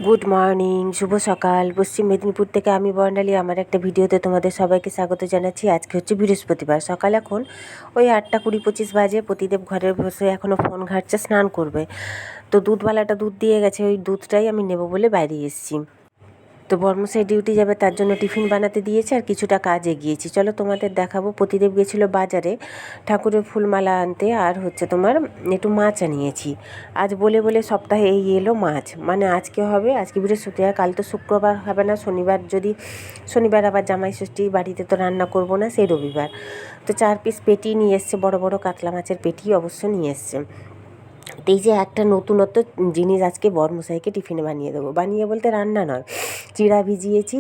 Good morning, শুভ সকাল। পশ্চিম মেদিনীপুর থেকে আমি বর্ণালী আমার একটা ভিডিওতে তোমাদের সবাইকে স্বাগত জানাচ্ছি। আজকে হচ্ছে বৃহস্পতিবার। সকাল এখন ওই 8:20-25 বাজে। প্রতিদেব ঘরে বসে এখনও ফোন ঘাঁটছে, স্নান করবে। তো দুধওয়ালাটা দুধ দিয়ে গেছে, ওই দুধটাই আমি নেব বলে বাইরে এসেছি। তো বর্মশাই ডিউটি যাবে, তার জন্য টিফিন বানাতে দিয়েছে আর কিছুটা কাজ এগিয়েছি। চলো তোমাদের দেখাবো। প্রতিদেব গেছিল বাজারে ঠাকুরের ফুলমালা আনতে, আর হচ্ছে তোমার একটু মাছ আনিয়েছি। আজ বলে বলে সপ্তাহে এই এলো মাছ, মানে আজকে হবে, আজকে বৃহস্পতিবার, কাল তো শুক্রবার হবে না, শনিবার যদি শনিবার আবার জামাই ষষ্ঠী, বাড়িতে তো রান্না করব না, সেই রবিবার। তো 4 পিস পেটি নিয়ে এসছে, বড় বড় কাতলা মাছের পেটি অবশ্য নিয়ে এসছে। এই যে একটা নতুনত্ব জিনিস আজকে বরমশাইকে টিফিনে বানিয়ে দেবো, বানিয়ে বলতে রান্না নয়, চিড়া ভিজিয়েছি,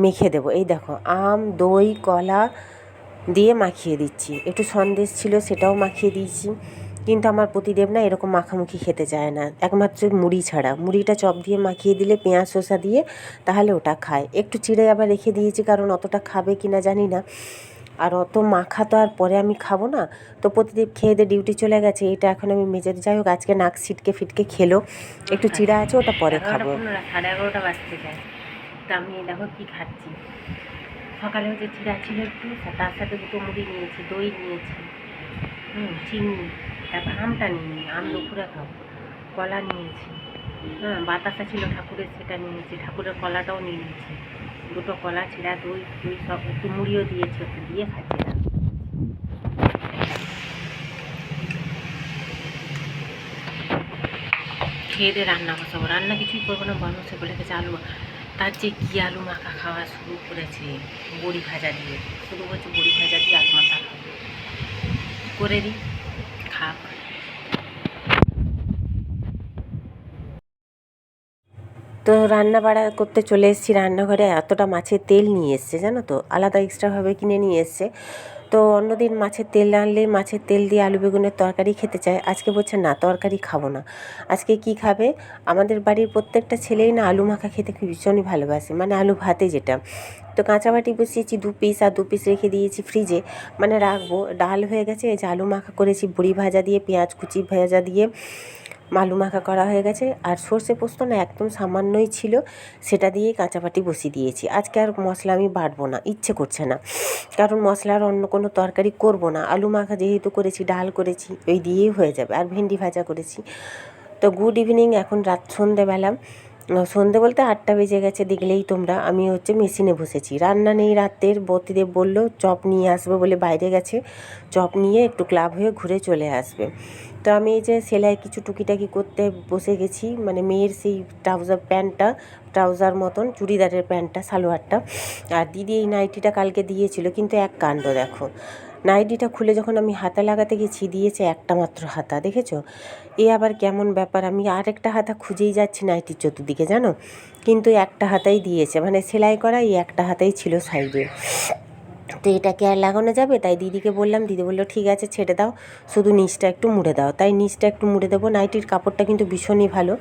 মেখে দেবো। এই দেখো, আম, দই, কলা দিয়ে মাখিয়ে দিচ্ছি। একটু সন্দেশ ছিল, সেটাও মাখিয়ে দিয়েছি। কিন্তু আমার প্রতিদেব না এরকম মাখামাখি খেতে চায় না, একমাত্র মুড়ি ছাড়া। মুড়িটা চপ দিয়ে মাখিয়ে দিলে, পেঁয়াজ শসা দিয়ে, তাহলে ওটা খায়। একটু চিড়ে আবার রেখে দিয়েছি, কারণ অতটা খাবে কি না জানি না, আর অত মাখা তো আর পরে আমি খাবো না। তো প্রতিদেব খেয়ে দিয়ে ডিউটি চলে গেছে, এটা এখন আমি মেজে। যাই হোক, আজকে নাক ছিটকে ফিটকে খেলো। একটু চিড়া আছে, ওটা পরে খাবো। 11:15 বাজতে যায়। তো আমি দেখো কী খাচ্ছি। সকালে হচ্ছে চিড়া ছিল একটু, তার সাথে দুটো মুড়ি নিয়েছি, দই নিয়েছি, চিনি, তারপর আমটা নিয়ে, আম দুপুরে খাবো। কলা নিয়েছি, বাতাসা ছিল ঠাকুরের, সেটা নিয়েছি। ঠাকুরের কলাটাও নিয়ে নিয়েছি, দুটো কলা, চিড়া, দই দই সব, একটু মুড়িও দিয়েছি, একটু দিয়ে খাচ্ছি না। খেয়ে দিয়ে রান্না বসাবো। রান্না কিছুই করবো না, বর্মশাই বলে গেছে আলু। তার যে কী আলু মাখা খাওয়া শুরু করেছে, বড়ি ভাজা দিয়ে। শুরু হচ্ছে বড়ি ভাজা দিয়ে আলু মাখা খাবো, করে দিই, খাক। তো রান্না বাড়া করতে চলে এসেছি রান্নাঘরে। এতটা মাছের তেল নিয়ে এসছে জানো তো, আলাদা এক্সট্রাভাবে কিনে নিয়ে এসছে। তো অন্যদিন মাছের তেল আনলে মাছের তেল দিয়ে আলু বেগুনের তরকারি খেতে চায়, আজকে বলছে না, তরকারি খাবো না। আজকে কি খাবে? আমাদের বাড়ির প্রত্যেকটা ছেলেই না আলু মাখা খেতে ভীষণই ভালোবাসে, মানে আলু ভাতে যেটা। তো কাঁচা বাটি বসিয়েছি 2 পিস, আর 2 পিস রেখে দিয়েছি ফ্রিজে, মানে রাখবো। ডাল হয়ে গেছে, এই যে আলু মাখা করেছি বড়ি ভাজা দিয়ে, পেঁয়াজ কুচি ভাজা দিয়ে আলু মাখা করা হয়ে গেছে। আর সর্ষে পোস্ত না একদম সামান্যই ছিল, সেটা দিয়েই কাঁচা বাটি বসিয়ে দিয়েছি। আজকে আর মশলা আমি বাটবো না, ইচ্ছে করছে না, কারণ মশলার অন্য কোনো তরকারি করব না। আলু মাখা যেহেতু করেছি, ডাল করেছি, ওই দিয়েই হয়ে যাবে। আর ভেন্ডি ভাজা করেছি। তো গুড ইভিনিং, এখন রাত সন্ধেবেলা। সন্ধে বলতে 8টা বেজে গেছে, দেখলেই তোমরা। আমি হচ্ছে মেশিনে বসেছি, রান্না নেই রাতের। বতিদেব বললো চপ নিয়ে আসবে বলে বাইরে গেছে, চপ নিয়ে একটু ক্লাব হয়ে ঘুরে চলে আসবে। তো আমি এই যে সেলাই কিছু টুকিটাকি করতে বসে গেছি, মানে মেয়ের সেই ট্রাউজার মতন চুড়িদারের প্যান্টটা, সালোয়ারটা। আর দিদি এই নাইটিটা কালকে দিয়েছিল, কিন্তু এক কাণ্ড দেখো, নাইটিটা খুলে যখন আমি হাতা লাগাতে গেছি, দিয়েছে একটা মাত্র হাতা, দেখেছো? এ আবার কেমন ব্যাপার? আমি আরেকটা হাতা খুঁজেই যাচ্ছি নাইটির চতুর্দিকে, জানো, কিন্তু একটা হাতাই দিয়েছে, মানে সেলাই করা এই একটা হাতাই ছিল সাইডে। তো এটাকে আর লাগানো যাবে? তাই দিদিকে বললাম, দিদি বললো ঠিক আছে ছেড়ে দাও, শুধু নিচটা একটু মুড়ে দাও। তাই নিচটা একটু মুড়ে দেবো। নাইটির কাপড়টা কিন্তু ভীষণই ভালো।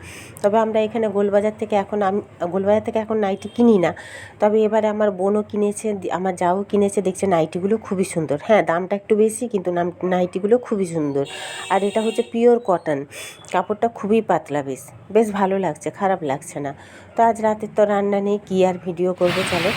তবে আমরা এখানে গোলবাজার থেকে এখন নাইটি কিনি না। তবে এবারে আমার বোনও কিনেছে, আমার যাও কিনেছে, দেখছে নাইটিগুলো খুবই সুন্দর। হ্যাঁ, দামটা একটু বেশি, কিন্তু নাইটিগুলো খুবই সুন্দর। আর এটা হচ্ছে পিওর কটন, কাপড়টা খুবই পাতলা, বেশ বেশ ভালো লাগছে, খারাপ লাগছে না। তো আজ রাতের তো রান্না নেই, কী আর ভিডিও করবো, চলো।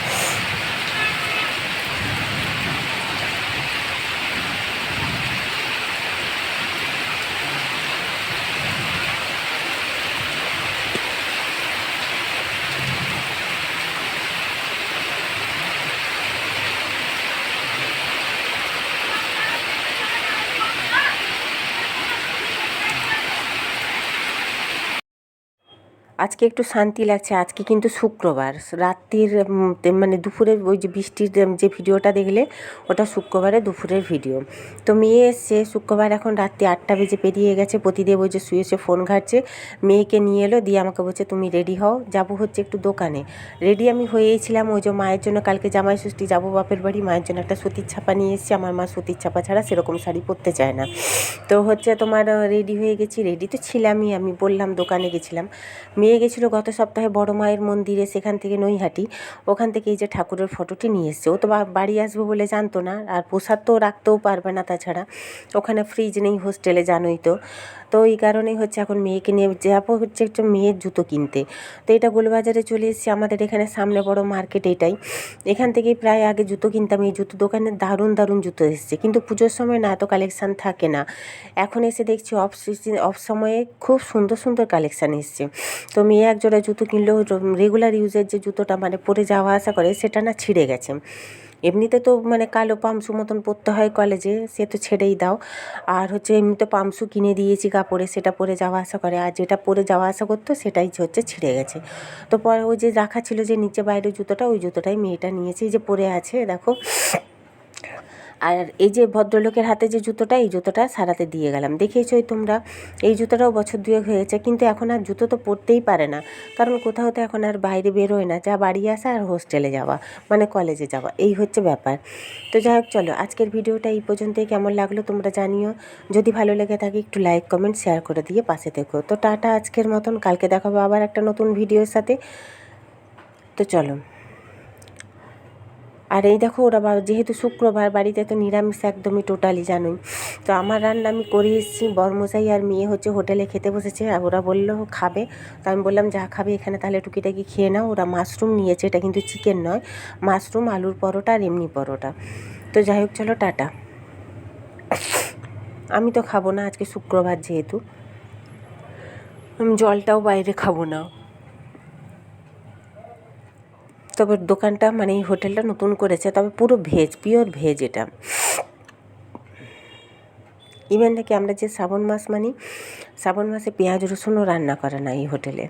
আজকে একটু শান্তি লাগছে। আজকে কিন্তু শুক্রবার রাত্রির, মানে দুপুরের ওই যে বৃষ্টির যে ভিডিওটা দেখলে, ওটা শুক্রবারে দুপুরের ভিডিও। তো মেয়ে এসছে শুক্রবার, এখন রাত্রি 8টা বেজে পেরিয়ে গেছে। প্রতিদেব ওই যে শুয়েছে, ফোন ঘাঁটছে। মেয়েকে নিয়ে এলো, দিয়ে আমাকে বলছে তুমি রেডি হও, যাবো হচ্ছে একটু দোকানে। রেডি আমি হয়েইছিলাম, ওই যে মায়ের জন্য কালকে জামাই ষষ্ঠী, যাবো বাপের বাড়ি, মায়ের জন্য একটা সুতির ছাপা নিয়ে এসেছি। আমার মা সুতির ছাপা ছাড়া সেরকম শাড়ি পরতে চায় না। তো হচ্ছে তোমার রেডি হয়ে গেছি, রেডি তো ছিলামই, আমি বললাম দোকানে গেছিলাম। মেয়ে গেছিলো গত সপ্তাহে বড় মায়ের মন্দিরে, সেখান থেকে নৈহাটি, ওখান থেকে এই যে ঠাকুরের ফটোটি নিয়ে এসছে। ও তো বাড়ি আসবো বলে জানতো না, আর প্রসাদ তো রাখতেও পারবে না, তাছাড়া ওখানে ফ্রিজ নেই হোস্টেলে, জানোই তো। তো তো এই কারণেই হচ্ছে এখন মেয়েকে নিয়ে যাবো হচ্ছে একটা মেয়ের জুতো কিনতে। তো এটা গোলবাজারে চলে এসেছি, আমাদের এখানে সামনে বড় মার্কেট এটাই। এখান থেকেই প্রায় আগে জুতো কিনতাম। এই জুতো দোকানে দারুণ দারুণ জুতো এসেছে, কিন্তু পুজোর সময় না এত কালেকশান থাকে না। এখন এসে দেখছি অফ সময়ে খুব সুন্দর সুন্দর কালেকশান এসছে। তো মেয়ে এক জোড়া জুতো কিনলেও রেগুলার ইউজের যে জুতোটা মানে পরে যাওয়া আসা করে সেটা না ছিঁড়ে গেছে। এমনিতে তো মানে কালো পামসু মতন পরতে হয় কলেজে, সে তো ছেড়েই দাও। আর হচ্ছে এমনিতে পামসু কিনে দিয়েছি কাপড়ে, সেটা পরে যাওয়া আসা করে। আর যেটা পরে যাওয়া আসা করতো সেটাই হচ্ছে ছিঁড়ে গেছে। তো পরে ওই যে রাখা ছিল যে নিচে বাইরে জুতোটা, ওই জুতোটাই মেয়েটা নিয়েছে, এই যে পরে আছে দেখো। আর এই যে ভদ্রলোকের হাতে যে জুতোটা, এই জুতোটা সারাতে দিয়ে গেলাম। দেখেইছই তোমরা, এই জুতোটাও বছর দুয়েক হয়েছে, কিন্তু এখন আর জুতো তো পরতেই পারে না, কারণ কোথাও তো এখন আর বাইরে বেরোয় না, যা বাড়ি আসা আর হোস্টেলে যাওয়া, মানে কলেজে যাওয়া, এই হচ্ছে ব্যাপার। তো যাই হোক, চলো আজকের ভিডিওটা এই পর্যন্তই। কেমন লাগলো তোমরা জানিও, যদি ভালো লেগে থাকে একটু লাইক কমেন্ট শেয়ার করে দিয়ে পাশে থেকো। তো টাটা আজকের মতন, কালকে দেখাবো আবার একটা নতুন ভিডিওর সাথে। তো চলো। আর এই দেখো, ওরা যেহেতু শুক্রবার বাড়িতে তো নিরামিষ একদমই টোটালি, জানোই। তো আমার রান্না আমি করে এসেছি, বরমশাই আর মেয়ে হচ্ছে হোটেলে খেতে বসেছে, আর ওরা বললো খাবে। তো আমি বললাম যা খাবে এখানে তাহলে টুকিটাকি খেয়ে নাও। ওরা মাশরুম নিয়েছে, এটা কিন্তু চিকেন নয়, মাশরুম, আলুর পরোটা আর এমনি পরোটা। তো যাই হোক, চলো টাটা। আমি তো খাবো না আজকে শুক্রবার যেহেতু, আমি জলটাও বাইরে খাবো না। তবে দোকানটা মানে এই হোটেলটা নতুন করেছে, তবে পুরো ভেজ, পিওর ভেজ এটা। ইভেন নাকি আমরা যে শ্রাবণ মাস মানি, শ্রাবণ মাসে পেঁয়াজ রসুনও রান্না করে না এই হোটেলে।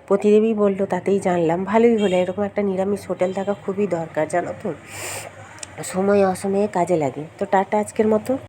প্রতিদেবী বললো, তাতেই জানলাম। ভালোই হলো, এরকম একটা নিরামিষ হোটেল থাকা খুবই দরকার, জানো তো, সময় অসময়ে কাজে লাগে। তো টাটা আজকের মতো।